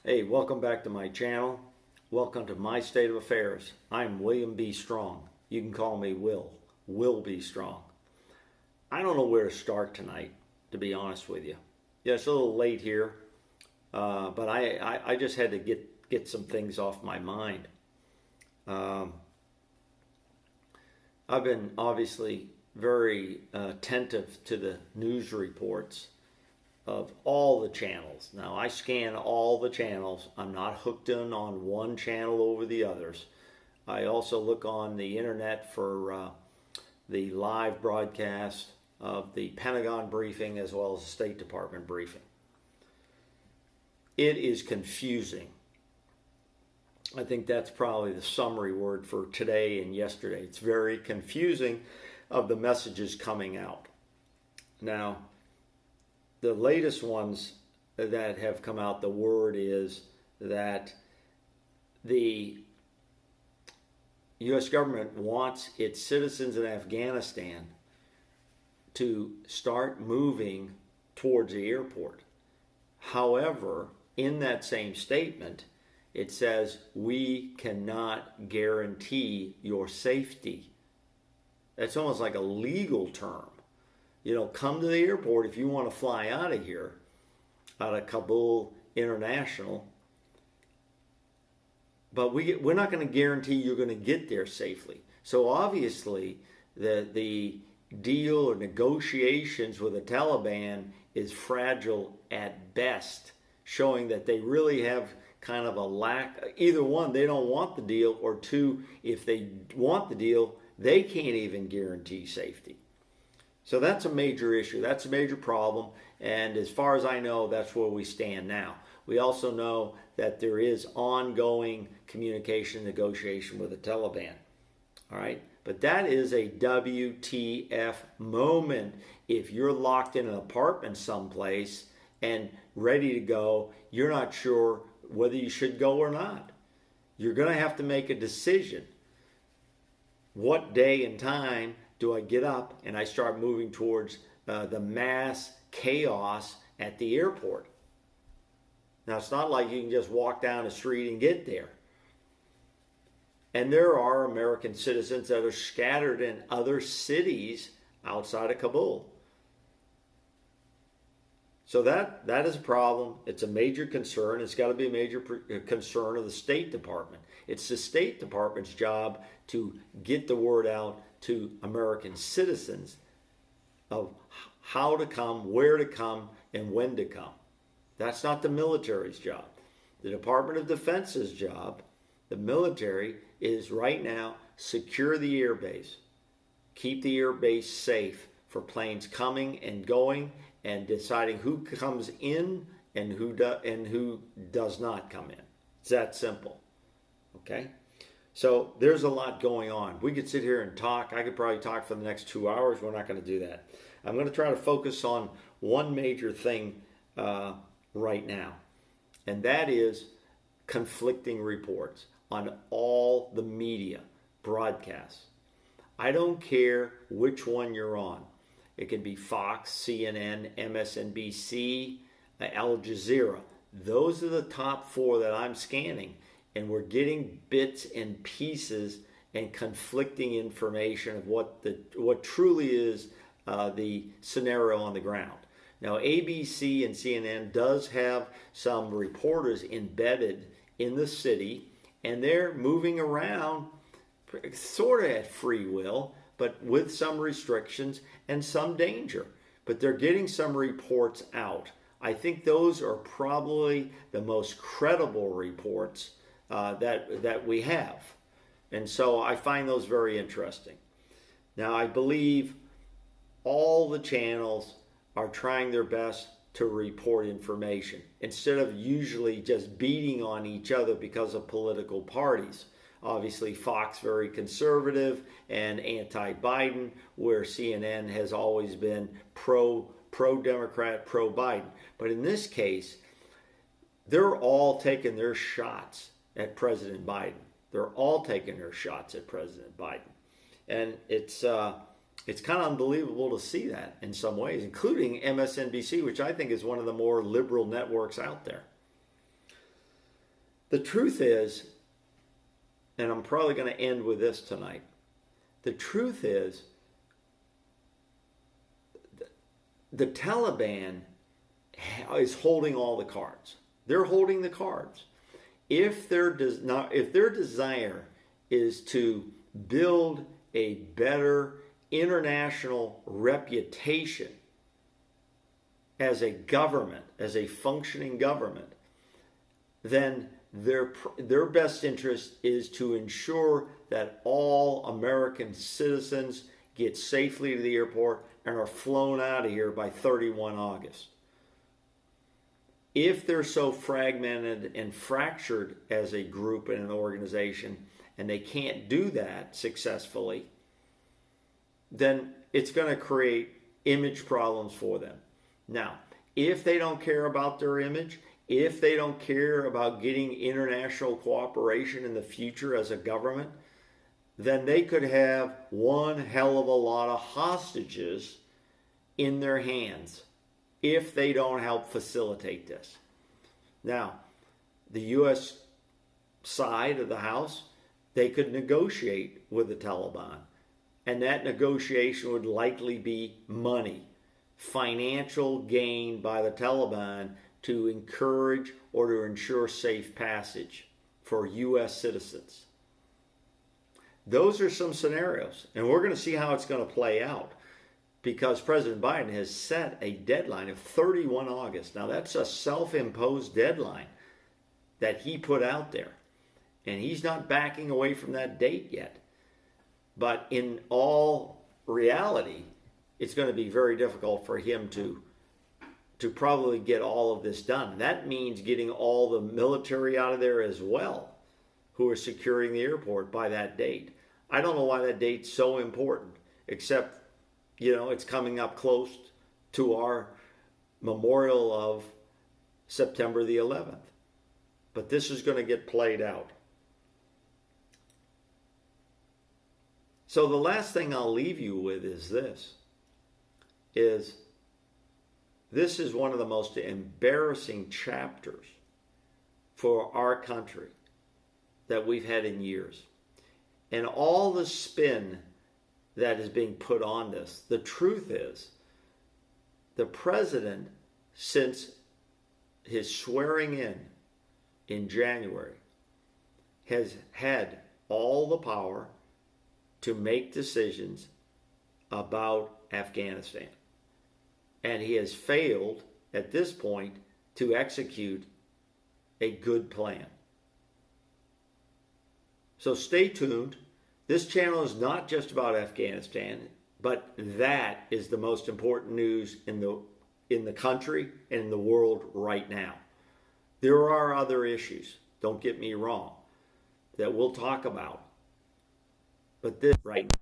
Hey, welcome back to my channel. Welcome to My State of Affairs. I'm William B. Strong. You can call me Will B. Strong. I don't know where to start tonight, to be honest with you. Yeah, it's a little late here, but I just had to get some things off my mind. Um, I've been obviously very attentive to the news reports of all the channels. Now, I scan all the channels. I'm not hooked in on one channel over the others. I also look on the internet for the live broadcast of the Pentagon briefing as well as the State Department briefing. It is confusing. I think that's probably the summary word for today and yesterday. It's very confusing of the messages coming out. Now, the latest ones that have come out, the word is that the U.S. government wants its citizens in Afghanistan to start moving towards the airport. However, in that same statement, it says, we cannot guarantee your safety. That's almost like a legal term. Come to the airport if you want to fly out of here, out of Kabul International. But we're not going to guarantee you're going to get there safely. So obviously, the deal or negotiations with the Taliban is fragile at best, showing that they really have kind of a lack. Either one, they don't want the deal, or two, if they want the deal, they can't even guarantee safety. So that's a major issue. That's a major problem. And as far as I know, that's where we stand now. We also know that there is ongoing communication negotiation with the Taliban. All right. But that is a WTF moment. If you're locked in an apartment someplace and ready to go, you're not sure whether you should go or not. You're going to have to make a decision. What day and time do I get up and I start moving towards the mass chaos at the airport? Now, it's not like you can just walk down the street and get there. And there are American citizens that are scattered in other cities outside of Kabul. So that is a problem. It's a major concern. It's got to be a major concern of the State Department. It's the State Department's job to get the word out to American citizens of how to come, where to come, and when to come. That's not the military's job. The Department of Defense's job, the military, is right now secure the airbase, keep the airbase safe for planes coming and going, and deciding who comes in and who does not come in. It's that simple. Okay? So there's a lot going on. We could sit here and talk. I could probably talk for the next 2 hours. We're not going to do that. I'm going to try to focus on one major thing right now, and that is conflicting reports on all the media broadcasts. I don't care which one you're on. It could be Fox, CNN, MSNBC, Al Jazeera. Those are the top four that I'm scanning. And we're getting bits and pieces and conflicting information of what truly is the scenario on the ground. Now, ABC and CNN does have some reporters embedded in the city, and they're moving around sort of at free will, but with some restrictions and some danger. But they're getting some reports out. I think those are probably the most credible reports that we have. And so I find those very interesting. Now, I believe all the channels are trying their best to report information instead of usually just beating on each other because of political parties. Obviously, Fox very conservative and anti-Biden, where CNN has always been pro-Democrat, pro-Biden. But in this case, they're all taking their shots at President Biden. They're all taking their shots at President Biden. And it's kind of unbelievable to see that in some ways, including MSNBC, which I think is one of the more liberal networks out there. The truth is, and I'm probably going to end with this tonight, the truth is the Taliban is holding all the cards. They're holding the cards. If their desire is to build a better international reputation as a government, as a functioning government, then their best interest is to ensure that all American citizens get safely to the airport and are flown out of here by 31 August. If they're so fragmented and fractured as a group and an organization, and they can't do that successfully, then it's going to create image problems for them. Now, if they don't care about their image, if they don't care about getting international cooperation in the future as a government, then they could have one hell of a lot of hostages in their hands if they don't help facilitate this. Now, the U.S. side of the House, they could negotiate with the Taliban, and that negotiation would likely be money, financial gain by the Taliban to encourage or to ensure safe passage for U.S. citizens. Those are some scenarios, and we're going to see how it's going to play out, because President Biden has set a deadline of 31 August. Now, that's a self-imposed deadline that he put out there, and he's not backing away from that date yet. But in all reality, it's going to be very difficult for him to probably get all of this done. That means getting all the military out of there as well, who are securing the airport by that date. I don't know why that date's so important, except, it's coming up close to our memorial of September the 11th. But this is going to get played out. So the last thing I'll leave you with is this is one of the most embarrassing chapters for our country that we've had in years. And all the spin that is being put on this, the truth is, the president, since his swearing in January, has had all the power to make decisions about Afghanistan. And he has failed at this point to execute a good plan. So stay tuned. This channel is not just about Afghanistan, but that is the most important news in the country and in the world right now. There are other issues, don't get me wrong, that we'll talk about. But this right now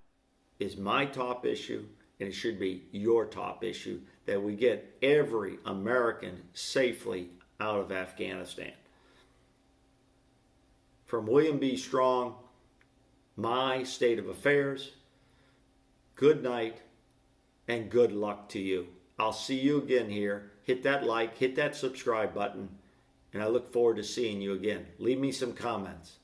is my top issue, and it should be your top issue, that we get every American safely out of Afghanistan. From William B. Strong, my state of affairs, good night and good luck to you. I'll see you again here. Hit that like, hit that subscribe button, and I look forward to seeing you again. Leave me some comments.